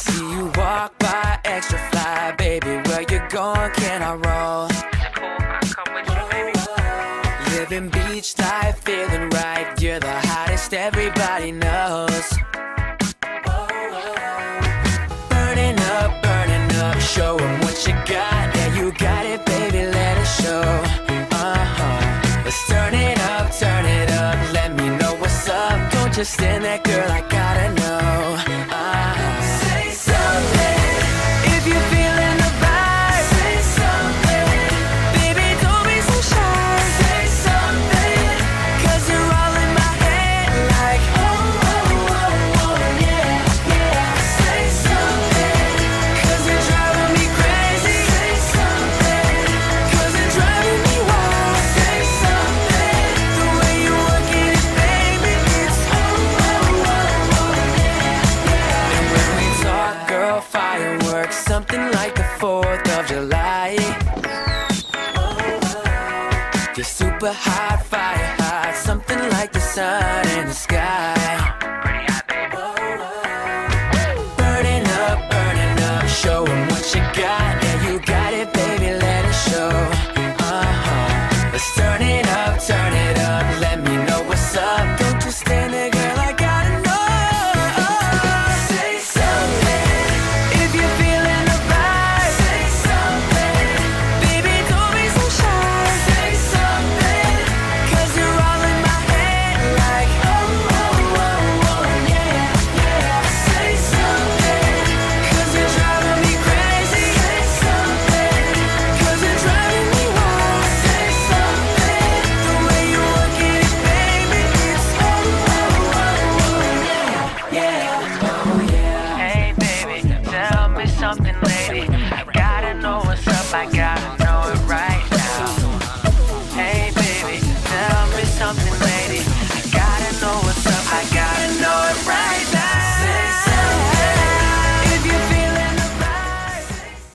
See you walk by extra fly, baby. Where you going? Can I roll? Is it cool if I come with you, baby? Living beach life, feeling right. You're the hottest, everybody knows. Burning up, show 'em what you got. Yeah, you got it, baby, let it show. Let's turn it up, let me know what's up. Don't just stand there, girl, I gotta know. Say something if you're feeling the vibe. Say something, baby, don't be so shy. Say something, 'cause you're all in my head like yeah, yeah. Say something, 'cause you're driving me crazy. Say something, 'cause you're driving me wild. Say something, the way you work it, baby, it's yeah. And when we talk, girl, fireworks, something like the 4th of July. You're super hot, fire hot, something like the sun in the sky. Pretty hot, baby. Burning up, show 'em what you got. Yeah, you got it, baby, let it show. Let's turn it up, let me know what's up. Don't just stand there, girl, I gotta know. Say something if you're feeling the vibe. Say something, baby, don't be so shy. Say something, 'cause you're all in my head like yeah, yeah. Say something, 'cause you're driving me crazy. Say something, 'cause you're driving me wild. Say something, the way you work it, baby, it's yeah, yeah, oh yeah. Hey, baby, tell me something,